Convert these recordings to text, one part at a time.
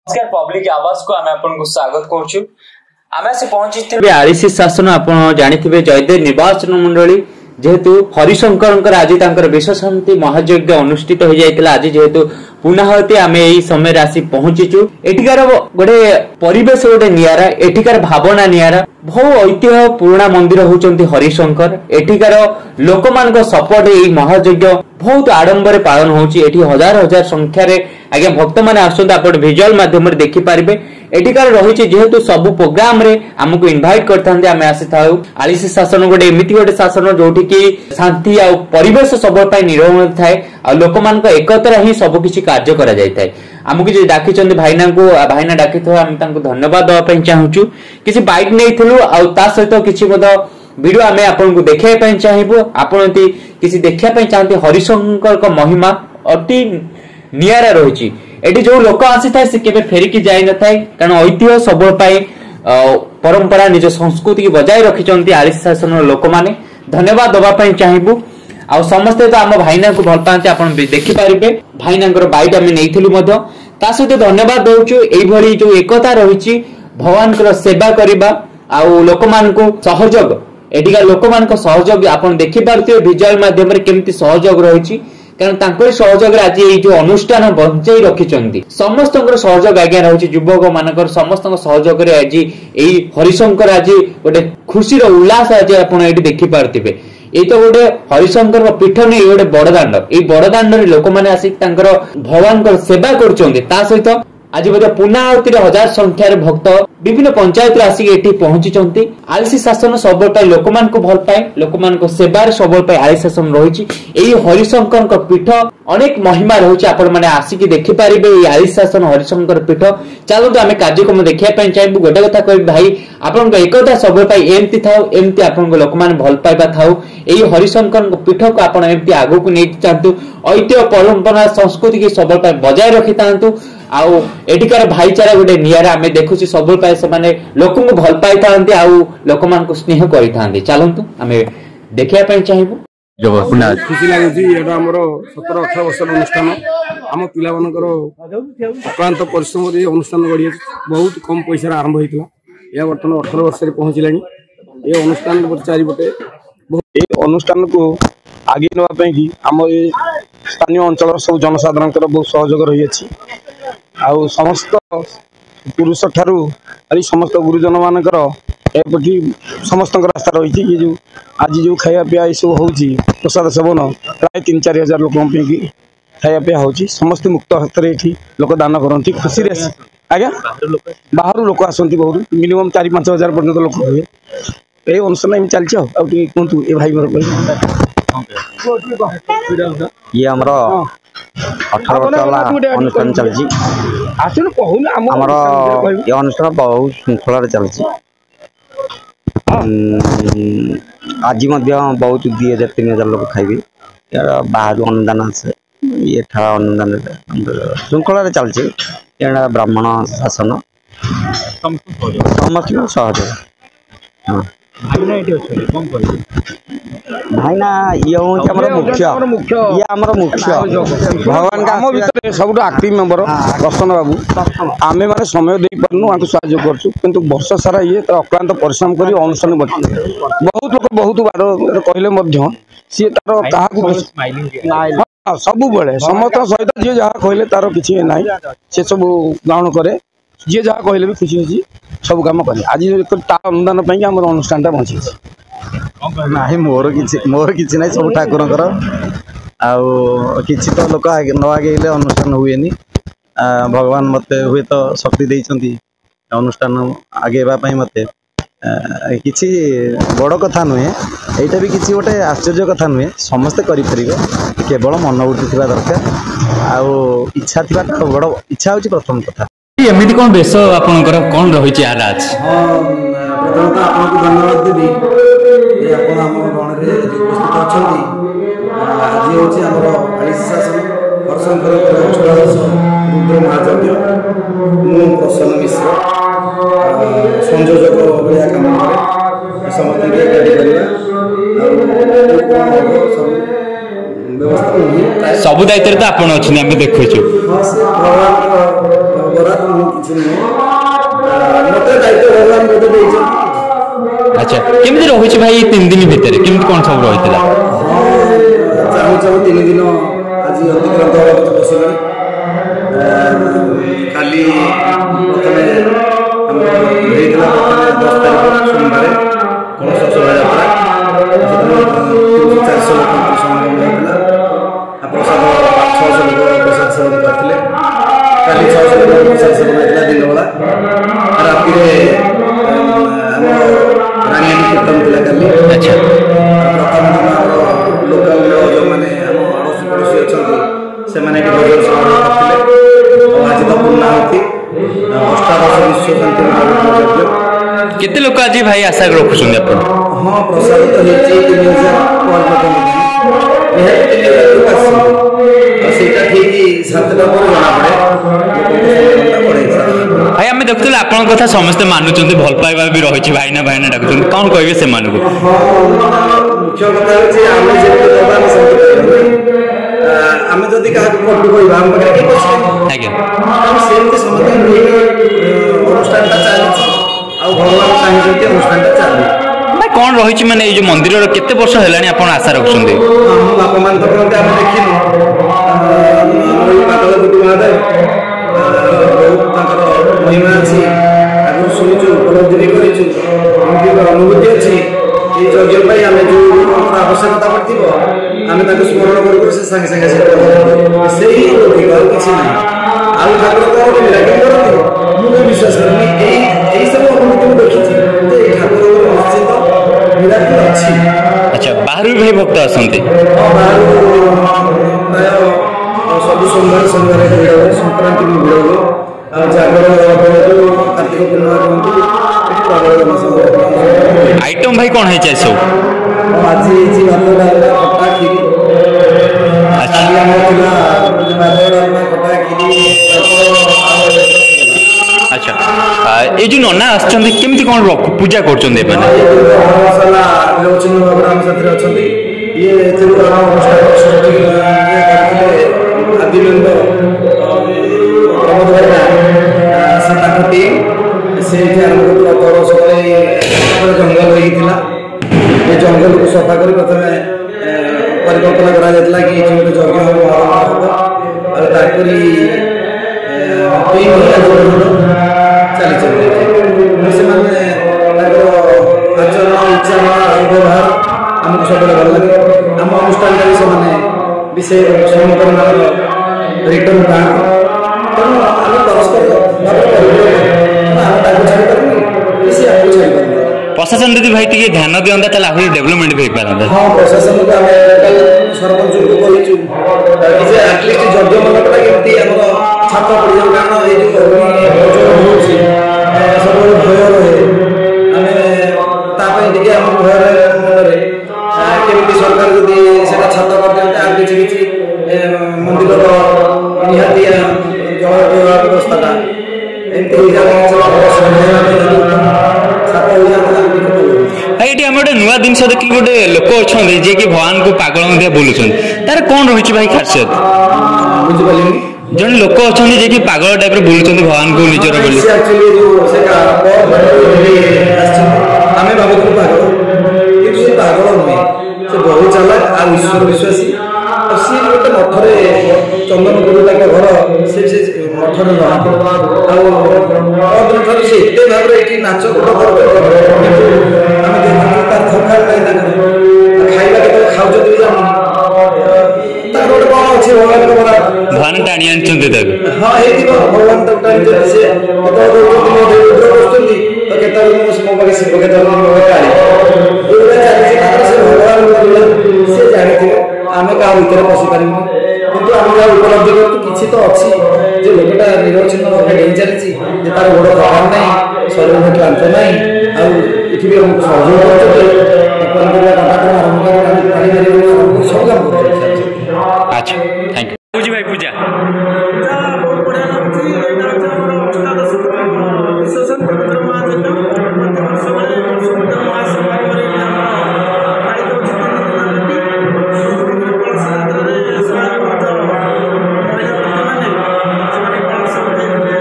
नमस्कार पब्लिक आवाज को आम आपन को स्वागत करूछु। आमे से पहुंची आलिसी शासन आप जानिथिबे जयदेव निर्वाचन मंडली जेहेतु हरिशंकर आज विश्व शांति महायज्ञ अनुष्ठित हो जाइतिला। आज जेहेतु पुनःति आमे एई समय आसी पहुंचीचु। एठिकार गोटे परिवेश गोटे नियारा, एठिकार भावना नियारा। बहु ऐतिह्य पुराना मंदिर होचंती हरिशंकर। एठिकार लोकमान सपोर्ट एई महायज्ञ बहुत आडंबर पालन होची। एठी हजार हजार संख्यार आगे भक्त मैंने आसुंत आप विजुअल माध्यम देखि पारिबे। एठिकार रही जेहेतु सब प्रोग्राम रे हमको इनवाइट करथांते आमे आसी थाउ। आलिसी शासन गोटे एमिति गोटे शासन जोठी कि शांति आ परिवेश सब पय निरोध थाए आ लोकमान को एकत्र ही सब किछि कार्य करा जाय थाए। हमको जे डाकी चंद भाईना को भाईना डाकी थो हम तांको धन्यवाद दवा पय चाहूछु। किछि बाइक नेइथिलु आ ता सहित किछि मद वीडियो आमे आपन को देखाय पय चाहिबो। आपन ती किछि देखिया पय चाहते हरिशंकर को महिमा अति नियारा रही। एटी जो लोक आसी थाए से केबे फेरिकी जाय न थाए, कारण ऐतिह्य सब पाई परंपरा निज संस्कृति की बजाय रखिचंती आलिसी शासन लोक माने। धन्यवाद दवा पय चाहिबो। आ समस्त तो आम भाईना को भल पाते आपण देखि पारिबे। भाईनांकर बाइट आमे नेइथिलु मध्य ता सहित धन्यवाद दउछु। एई भली जो एकता रहिछि भगवानकर सेवा करिबा आ लोकमान को सहयोग, एटिका लोकमान को सहयोग आपण देखि पारथिबे विजुअल माध्यम रे केमति सहयोग रहिछि। कारण तांकर सहयोग आज ये जो अनुष्ठान बंचाई रखिचंती समस्तंकर सहयोग आज्ञा रहउछि। युवक मानकर समस्तंकर सहयोग रे आज एई हरिशंकर आज गोटे खुशी रो उल्लास आज आपण एठी देखि पारथिबे। ए तो गोटे हरिशंकर पीठ नै गोटे बड़दाण्ड। ए बड़दाण्ड रे लोक माने आसी तांकर भगवानकर सेवा करचंती। ता सहित आज बोध पुनःआवृत्ति हजार संख्यार भक्त विभिन्न पंचायत आसिक एठी पहुंची। आलिसी शासन सब लोकमान को भल पाए, लोकमान को सेवार सब आलिसी शासन रही। हरिशंकर पीठ अनेक महिमा रही। आपण मैंने आसिक देखि पारिबे आलिसी शासन हरिशंकर पीठ। चलते आम कार्यक्रम देखा चाहिए। गोटे कथा कह भाई आपण एकता सब एमती था, एमती आपण लोक मैंने भल पाइबा था। यही हरिशंकर पीठ को आप आगू को नहीं चाहतु। ऐतिह्य परंपरा संस्कृति की सब बजाय रखि था। आउ एटिकार भाईचारा गोटे नियारा आमे देखुछि सब पाए से माने लोक को भल पाई थांती आ लोक मान को स्नेह करि थांती। चलंतु आमे देखिया पय चाहिबो। जो खुशी लागुछि एटा हमरो 17-18 वर्ष अनुष्ठान हम पिला मानकर अक्लांत परिश्रम रे अनुष्ठान गड़ी बहुत कम पैसा आरंभ होइतला। या वर्तमान 18 वर्ष रे पहुंचिलानी। ए अनुष्ठान चारि बटे ए अनुष्ठान को आगे नवा पय कि हम ए स्थानीय अंचल सब जनसाधारण बहुत सहयोग रही अछि। आउ समस्त पुरुष ठारू आज समस्त गुरुजन मानकर एपटी समस्त रास्ता रही। ये जो आज जो खाया पिया ये सब हो प्रसाद सेवन प्राय 3-4 हजार लोक खाया पिया हो समस्त मुक्त हाथ में लोक दान करती खुशी रे। आज्ञा बाहर लोक आसती बहुत मिनिमम 4-5 हजार पर्यटन लोक हुए। ये अनुष्ठान चलती कहतु ये भाई मोर ये हमारा 18 वर्ष अनुष्ठान चलती। ये अनुष्ठान बहुत श्रृंखला चलती। आज बहुत 2,000-3,000 लोग खाइबे। बाहर अनुदान आसे ये अनुदान श्रृंखला चलती। ब्राह्मण शासन समस्त सहयोग। भाईना ये मुख्य भगवान का भीतर सब एक्टिव मेंबर रसन बाबू आम मैंने समय दे पार्नु साहय कर वर्ष सारा ये अक्लांत परिश्रम कर अनुष्ठान बहुत लोग बहुत बार कहले सी तार क्या सब बड़े समस्त सहित जी जहाँ कहले तार कि ना से सब ग्रहण कै जी जहाँ कहले भी खुशी अच्छी सब कम करे। आज अनुदान आम अनुष्ठान बची ना मोर कि ना सब ठाकुर कि तो लोक न आगे अनुष्ठान हुए। भगवान मत हुए तो शक्ति देती अनुष्ठान आगेवाई मत किसी बड़ कथा नुहे। यहाँ भी किसी गोटे आश्चर्य कथा नुहे। समस्ते करें केवल मनोवृत्ति थी दरकार आ इच्छा थी बड़ इच्छा हूँ प्रथम कथा। एमती कौन बेश आपंकर कौन रही आज प्रथमतः आपको धन्यवाद देवी उपस्थित अच्छा। आज हूँ आलिसी शासन हरिशंकर अष्टादश रुद्र महायज्ञ। मु प्रसन्न मिश्र संयोजक भाया कम कै समस्त व्यवस्था सब दायित्व तो आप देखु ବରାଦ ମୁଁ କିଛି ନୁହେଁ ମୋତେ ଦାୟିତ୍ୱ ଭଗବାନ ମୋତେ ଦେଇଛନ୍ତି। ଆଚ୍ଛା କେମିତି ରହୁଛି ଭାଇ 3 ଦିନ ଭିତରେ କେମିତି କ'ଣ ସବୁ ରହିଥିଲା? ଚାହୁଁ ଚାହୁଁ 3 ଦିନ ଆଜି ଅତିକ୍ରାନ୍ତ ହେବାକୁ ବସିଲାଣି। କାଲି ପ୍ରଥମେ ଆମର ହେଇଥିଲା ପ୍ରଥମେ 10 ତାରିଖ ସୋମବାର କଳସ ଶୋଭାଯାତ୍ରା 400 ଲୋକଙ୍କର ସମାଗମ ହେଇଥିଲା। ପ୍ରସାଦ 600 ଲୋକ ପ୍ରସାଦ ସେବନ କରିଥିଲେ। କାଲି 600 ଲୋକ ପ୍ରସାଦ ସେବନ ହେଇଥିଲା ଦିନ ବେଳା। ରାତିରେ ଆମର ରାଣୀହାଣ୍ଡି କୀର୍ତ୍ତନ ଥିଲା କାଲି। ଆଚ୍ଛା ପ୍ରଥମ ଦିନ ଆମର ଲୋକାଲ ଯେଉଁମାନେ ଆମ ଅଡ଼ୋଶୀ ପଡ଼ୋଶୀ ଅଛନ୍ତି ସେମାନେ ଏଠି ଭୋଜନ ସମାରୋହ କରିଥିଲେ। ଆଉ ଆଜି ତ ପୂର୍ଣ୍ଣାହୁତି ଅଷ୍ଟାଦଶ ବିଶ୍ୱଶାନ୍ତି ମହାଯଜ୍ଞ। କେତେ ଲୋକ ଆଜି ଭାଇ ଆଶା ରଖୁଛନ୍ତି ଆପଣ? ହଁ ପ୍ରସାଦ ତ ହେଇଛି 3000 ନିହାତି 3000 ଲୋକ ଆସିବେ। ଆଉ ସେଇଟା ଠିକ୍ 7ଟା ପରେ ଜଣାପଡ଼େ ଭାଇ ଆମେ ଦେଖୁଥିଲେ ଆପଣଙ୍କ କଥା ସମସ୍ତେ ମାନୁଛନ୍ତି, ଭଲ ପାଇବା ବି ରହିଛି, ଭାଇନା ଭାଇନା ଡାକୁଛନ୍ତି, କ'ଣ କହିବେ ସେମାନଙ୍କୁ? ମୁଖ୍ୟ କଥା ହେଉଛି ଆମେ ଯେମିତି ଦେବା ଆମେ ସେମିତି ଆମେ ଯଦି କାହାକୁ କଟୁ କହିବା ଆମ ପାଖରେ କିଏ ବସିବେ? ଆଜ୍ଞା ଆମେ ସେମିତି ସମସ୍ତେ ଅନୁଷ୍ଠାନଟା ଚାଲିଛି ଆଉ ଭଗବାନ ଚାହିଁଛନ୍ତି ଅନୁଷ୍ଠାନଟା ଚାଲୁ। ଭାଇ କ'ଣ ରହିଛି ମାନେ ଏଇ ଯୋଉ ମନ୍ଦିରର କେତେ ବର୍ଷ ହେଲାଣି ଆପଣ ଆଶା ରଖୁଛନ୍ତି? ଆମ ବାପା ମାନେ ତ କହନ୍ତି ଆମେ ଦେଖିନୁ। ପାଗଳପତି ମହାଦେବ ବହୁତ ତାଙ୍କର ମହିମା ଅଛି, ଆଗରୁ ଶୁଣିଛୁ ଉପଲବ୍ଧି ବି କରିଛୁ, ଏମିତି ଅନୁଭୂତି ଅଛି। ଏଇ ଯଜ୍ଞ ପାଇଁ ଆମେ ଯେଉଁ ଆବଶ୍ୟକତା ପଡ଼ିଥିବ ଆମେ ତାକୁ ସ୍ମରଣ କରୁ ସେ ସାଙ୍ଗେ ସାଙ୍ଗେ ସେଇ ଲୋକିକ ଆଉ କିଛି ନାହିଁ। ଆଉ ଠାକୁର କ'ଣ ମିରାକିଲ୍ କରନ୍ତି ମୁଁ ବି ବିଶ୍ୱାସ କରେନି। ଏଇ ସବୁ ଅନୁଭୂତି ମୁଁ ଦେଖିଛି ଯେ ଏଇ ଠାକୁରଙ୍କର ନିଶ୍ଚିତ ମିରାକିଲ୍ ଅଛି। ଆଚ୍ଛା ବାହାରୁ ବି ଭାଇ ଭକ୍ତ ଆସନ୍ତି? ବାହାରୁ ପ୍ରାୟ ସବୁ ସୋମବାର ଭିଡ଼ ହୁଏ, ସଂକ୍ରାନ୍ତି ବି ଭିଡ଼ ହୁଏ। ଆଉ ଜାଗର କାର୍ତ୍ତିକ ପୂର୍ଣ୍ଣିମା କୁହନ୍ତୁ ଆଇଟମ୍ ଭାଇ କ'ଣ ହେଇଛି ଆଜି ସବୁ? ଆଜି ହେଇଛି ଭାତ ଡାଲମା ଖଟା କ୍ଷୀରି। କାଲି ଆମର ଥିଲା ଭାତ ଡାଲମା ଖଟା କ୍ଷୀରି। ଆଚ୍ଛା ଏଇ ଯୋଉ ନନା ଆସିଛନ୍ତି କେମିତି କ'ଣ ପୂଜା କରୁଛନ୍ତି ଏମାନେ? ମସଲା ଲେଉଛନ୍ତି ବାବୁ ଆମ ସାଥିରେ ଅଛନ୍ତି। ଇଏ ଏଥିରୁ ଆମ ଅନୁଷ୍ଠାନ ସୃଷ୍ଟି କରିଥିଲେ ଆଦିବେନ୍ଦ ପ୍ରମୋଦ ଭାଇନା ସେ ତାଙ୍କ ଟିମ୍ ସେଇଠି ଆରମ୍ଭ କରୁଥିଲା 10 ବର୍ଷ ତଳେ ଜଙ୍ଗଲ ହେଇଥିଲା। ଏ ଜଙ୍ଗଲକୁ ସଫା କରି ପ୍ରଥମେ ପରିକଳ୍ପନା କରାଯାଇଥିଲା କି ଏଠି ଗୋଟେ ଯଜ୍ଞ ହେବ ଆଉ ତାଙ୍କରି ଚାଲିଛନ୍ତି। ସେମାନେ ତାଙ୍କର ଆଚରଣ ଉଚ୍ଚାରଣ ବ୍ୟବହାର ଆମକୁ ସବୁବେଳେ ଭଲ ଲାଗେ। ଆମ ଅନୁଷ୍ଠାନରେ ବି ସେମାନେ ବିଶେଷ ସହକର୍ମୀଙ୍କର ରିଟର୍ନ ପାଆନ୍ତି। ତେଣୁ ଆମେ ପରସ୍ପର ଭାବରେ ପରିପୂରକ। ଆମେ ତାଙ୍କୁ ଛାଡ଼ିପାରୁନି କି ସେ ଆମକୁ ଛାଡ଼ିପାରୁନି। ପ୍ରଶାସନ ଯଦି ଭାଇ ଟିକେ ଧ୍ୟାନ ଦିଅନ୍ତା ତାହେଲେ ଆହୁରି ଡେଭଲପମେଣ୍ଟ ବି ହେଇପାରନ୍ତା। ହଁ ପ୍ରଶାସନକୁ ଆମେ ସରପଞ୍ଚଙ୍କୁ କହିଛୁ ଯେ ଆଟଲିଷ୍ଟ ଯଜ୍ଞ ମଣ୍ଡପଟା କେମିତି ଆମର ଛାତ ପଡ଼ିଯାଉ। କାରଣ ଏଇ ଯେଉଁ ଅଗ୍ନି ହେଉଛି ସବୁବେଳେ ଭୟ ରହେ। ଆମେ ତା ପାଇଁ ଟିକେ ଆମ ଭୟ ରହେ ମନରେ। କେମିତି ସରକାର ଯଦି ସେଟା ଛାତ କରିଦିଅନ୍ତେ ଆଉ କିଛି କିଛି ମନ୍ଦିରର ନିହାତି ଜଳ ବ୍ୟବସ୍ଥାଟା ଏମିତି ହେଇଯାଆନ୍ତା ଛାତ ହେଇଯାଆନ୍ତା। ଭାଇ ଏଠି ଆମେ ଗୋଟେ ନୂଆ ଜିନିଷ ଦେଖିକି ଗୋଟେ ଲୋକ ଅଛନ୍ତି ଯିଏକି ଭଗବାନଙ୍କୁ ପାଗଳ ମଧ୍ୟ ବୁଲୁଛନ୍ତି, ତାର କ'ଣ ରହିଛି ଭାଇ ଖାସିୟତ? ବୁଝିପାରିଲିନି। ଜଣେ ଲୋକ ଅଛନ୍ତି ଯିଏକି ପାଗଳ ଟାଇପ୍ର ବୁଲୁଛନ୍ତି ଭଗବାନଙ୍କୁ ନିଜର ବୋଲି। ଆମେ ଭାବୁଥିଲୁ ପାଗଳ, କିନ୍ତୁ ସେ ପାଗଳ ନୁହେଁ। ସେ ବହୁ ଚାଲାକ ଆଉ ଈଶ୍ୱର ବିଶ୍ୱାସୀ। ଆଉ ସିଏ ଗୋଟେ ମଠରେ ଚନ୍ଦନପୁର ତାଙ୍କ ଘର, ସେ ମଠରେ ରହନ୍ତି। ଆଉ ଠାରୁ ସେ ଏତେ ଭାବରେ ଏଠି ନାଚ ଗୋଟ କରୁଛନ୍ତି ଆମେ ଦେଖୁଛୁ ତାର ଥକା ନାହିଁ ତାଙ୍କର। ଖାଇବା କେତେବେଳେ ଖାଉଛନ୍ତି ବି ଜାଣୁନି। ତାଙ୍କର ଗୋଟେ କ'ଣ ଅଛି ଭଗବାନଙ୍କ ବରା ଭଗବାନ ଟାଣି ଆଣିଛନ୍ତି ତାକୁ। ହଁ ହେଇଥିବ ଭଗବାନ ତାକୁ ଟାଣିଛନ୍ତି। ସେ କେତେବେଳେ କରୁଛନ୍ତି ତ କେତେବେଳେ ମୋ ପାଖେ ଶିବ କେତେବେଳେ ମୋ ପାଖେ କାଳି ଏଇଗୁଡ଼ା ଚାଲିଛି ତାଙ୍କର। ସେ ଭଗବାନ ସେ ଜାଣିଥିବେ, ଆମେ କାହା ଭିତରେ ପଶିପାରିବୁନି। କିନ୍ତୁ ଆମେ ଯାହା ଉପଲବ୍ଧି କରୁଛୁ କିଛି ତ ଅଛି ଯେ ଲୋକଟା ନିରବଚ୍ଛିନ୍ନ ଭାବେ ଡେଇଁ ଚାଲିଛି, ଯେ ତାର ଗୋଡ଼ ଖରାପ ନାହିଁ, ଶରୀରରେ କ୍ଳାନ୍ତ ନାହିଁ। ଆଉ ଏଠି ବି ଆମକୁ ସହଯୋଗ କରୁଛନ୍ତି। ପନିପରିବା କଟାଠୁ ଆରମ୍ଭ କରି ପାଣି ମାରିବା ଆରମ୍ଭ କରି ସବୁ କାମ କରୁଛନ୍ତି। ଆଚ୍ଛା ଥ୍ୟାଙ୍କ ୟୁ। ବୁଝି ଭାଇ ପୂଜା ବହୁତ ବଢ଼ିଆ ଲାଗୁଛି। ଏଇଟା ହେଉଛି ଆମର ଅଷ୍ଟାଦଶ ବିଶ୍ୱଶାନ୍ତି ପବିତ୍ର ମହାଯଜ୍ଞ। ପ୍ରତିବର୍ଷ ବେଳେ ସମୁଦ୍ର ମହାସମାରୋହରେ ଏଇଟା ଆମର ପାଳିତ ହେଉଛି 3 ଦିନ ବ୍ୟାପୀ। କଳସ ଯାତ୍ରାରେ ସ୍ୱୟଂ ମଧ୍ୟ ମହିଳା ପ୍ରତିମାନେ ସେମାନେ କଳସ ଉଠାଇଥିଲେ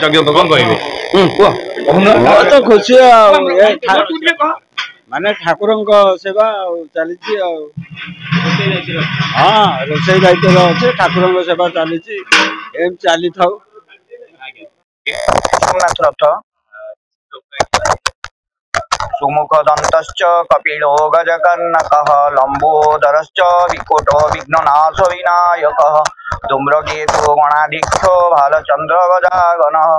ଯଜ୍ଞ ତ କଣ କହିବେ ତ ଖୁସି ମାନେ ଠାକୁରଙ୍କ ସେବା ଚାଲିଛି ଆଉ ହଁ ରୋଷେଇ ଦାୟିତ୍ୱରେ ଅଛି ଠାକୁରଙ୍କ ସେବା ଚାଲିଛି ଏମିତି ଚାଲିଥାଉ। सुमुख दंतश्च कपिलो गजकर्णकः लंबोदरश्च विकुटो विघ्ननाश विनायकः धूम्रकेतु गणाधीक्षो भालचंद्र गजाननः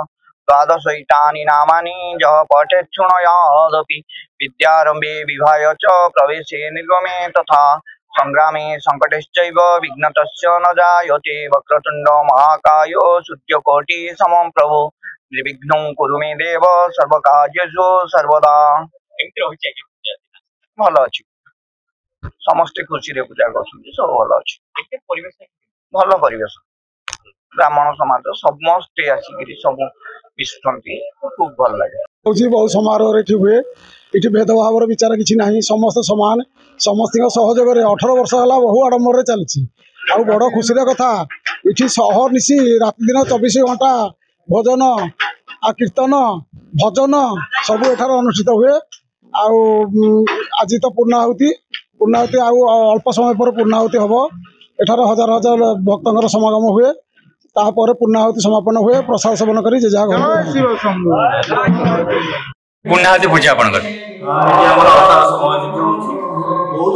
द्वादशैतानि नामानि यः पठेत् शृणुयादपि विद्यारम्भे विवाहे च प्रवेशे निर्गमे तथा संग्रामे संकटेश्चैव विघ्नतस्य न जायते वक्रतुण्ड महाकाय सूर्यकोटि समं प्रभु निर्विघ्नं कुरु मे देव सर्वकार्येषु सर्वदा। भल अच्छी समस्ते खुशी रे पूजा कर सब भल अच्छे भल परिवेश ब्राह्मण समाज समस्ते आसिक सब मिशुंट खूब भल लगे बहुत समारोह हुए ये भेदभाव विचार किसी ना समस्त सामान समस्त सहयोग 18 वर्ष है बहु आडम्बर चलती आउ बड़ खुशी कथा ये सहनिशी राति दिन 24 घंटा भजन आ कीर्तन भजन सब एठार अनुष्ठित हुए आज तो पूर्णाहुति अल्प समय पर पूर्णाहुति हम एठार हजार हजार भक्तर समागम हुए तापर पूर्णाहुति समापन हुए प्रसाद सेवन कर पूर्णाहुति पूजा अपन बहुत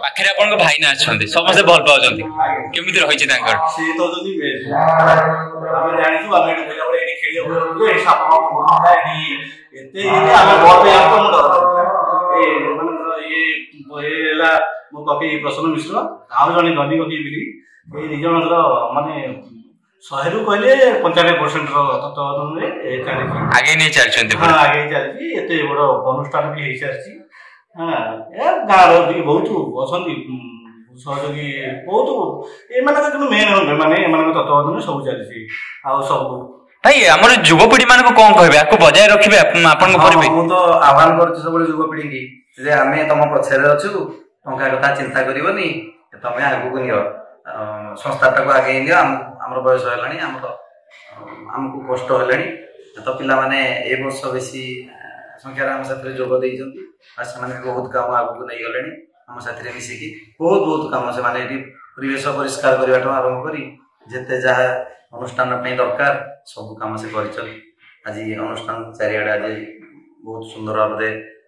पाखे आप भाई ना अच्छा समस्त भल पाँच केमी रही प्रसन्न मिश्र आउ जन गनी गकी निज माने 100 रु कहले 95% तत्वावधान आगे नहीं चलते आगे चलती एत बड़ अनुष्ठान भी हो सारी हाँ गाँव बहुत अच्छा सहयोगी बहुत ये मेन माने तत्वावधान सब चलती सब भाई आम युवपीढ़ी मान कौन कहे आपको बजाय रखिए मुझे तो आह्वान कर सब युवपीढ़ी की आम तुम पछरे अच्छु टंका कथा चिंता करनी तुम आगू नियो संस्थाटा को आगे नियो आम बयस है आमको कष्ट है तो पिला माने ए वर्ष बेसी संख्यार आम साथ जोग देती बहुत काम आगू नहीं गले आम साथी मिसिकी बहुत बहुत काम से माने परिवेश परिष्कार करने आरंभ कर जिते जहाँ अनुष्ठान दरकार सब कम से कर आज अनुष्ठान चारिआडे आज बहुत सुंदर भाव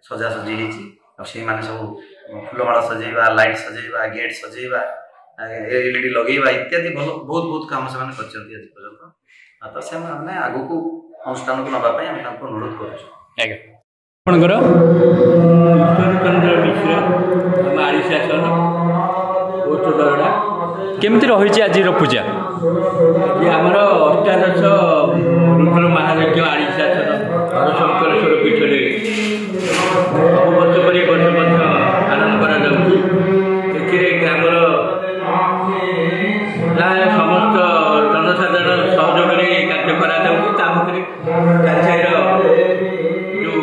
सजासजी होती सब फुलमाला सजेवा लाइट सजेवा गेट सजेवा एलईडी लगेवा इत्यादि बहुत बहुत काम से आज पर्यटन तो से आग को अनुष्ठान को नापी अनुरोध कर केमती रही आज पूजा आमर अष्टादश रुद्र महायज्ञ आड़िशासन हरशंकरेश्वर पीठ सब वर्ष पर वर्ष आनंद ग्रामर प्राय समस्त जनसाधारण सहयोग कार्य कर जो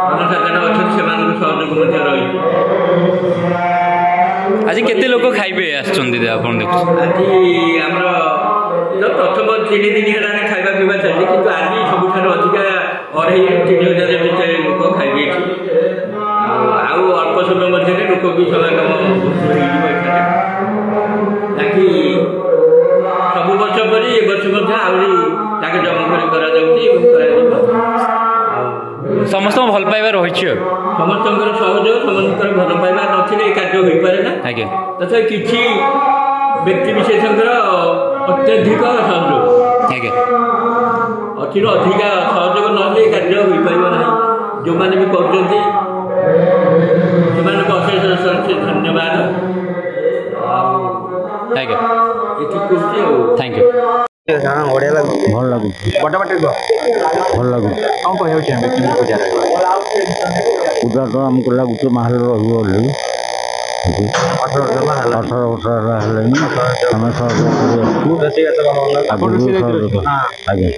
जनसाधारण अच्छा से सहयोग रही आज केते लोक खाइबे आछुंदी आपन देखु आज हमर जो प्रथम 3 दिन हेलाने खाइबा पीबा चली किंतु आज सबुठार अधिका 2,500-3,000 भितर लोक खाइबे आउ अल्प समय मध्य लोक भी समागम ताकि सब वर्ष पर ए वर्ष मध्य आउरी ताके जमकर करा जाउची समस्त भल पाइबा रही समस्त सहयोग समस्त भल पाइबा नथिले कार्य हो पारे ना आज्ञा तथा किछि व्यक्ति विशेष अत्यधिक सहयोग आज्ञा अतिर अधिक सहयोग नले कार्य हो पाइबा ना जो माने भी करजंती अशेष धन्यवाद आज्ञा थैंक यू। ବଢିଆ ଲାଗୁଛି ଭଲ ଲାଗୁଛି ବଡ ବାଟରେ କୁହ ଭଲ ଲାଗୁଛି କଣ କହିବାକୁ ଚାହିଁବେ କେମିତି ପୂଜା ରହିବ ପୂଜା ତ ଆମକୁ ଲାଗୁଛି ମାହାଲ ରହିବ ବୋଲି 18 ବର୍ଷ ହେଲା 18 ବର୍ଷ ହେଲାଣି ଆମେ ସହଯୋଗ କରି ଆସିଛୁ ରୋଷେଇବାସ ଭଲ ଭଲ ଆଗକୁ ବି ସହଯୋଗ ଆଜ୍ଞା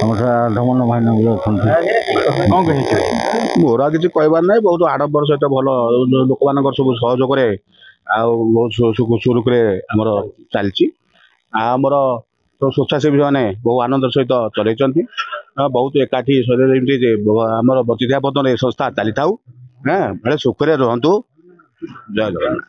ଆମର ସେ ଆଧମନ ଭାଇନା ବି ଅଛନ୍ତି କଣ କହିଛୁ ମୋର ଆଉ କିଛି କହିବାର ନାହିଁ ବହୁତ ଆଡମ୍ବର ସହିତ ଭଲ ଲୋକମାନଙ୍କର ସବୁ ସହଯୋଗରେ ଆଉ ବହୁତ ସୁରୁଖୁରୁରେ ଆମର ଚାଲିଛି ଆଉ ଆମର ସ୍ୱେଚ୍ଛାସେବୀ ମାନେ ବହୁ ଆନନ୍ଦର ସହିତ ଚଲେଇଛନ୍ତି ବହୁତ ଏକାଠି ଶରୀରରେ ଏମିତି ଆମର ବତିଥିବା ପଦରେ ସଂସ୍ଥା ଚାଲିଥାଉ ବେଳେ ସୁଖରେ ରୁହନ୍ତୁ ଜୟ ଜଗନ୍ନାଥ।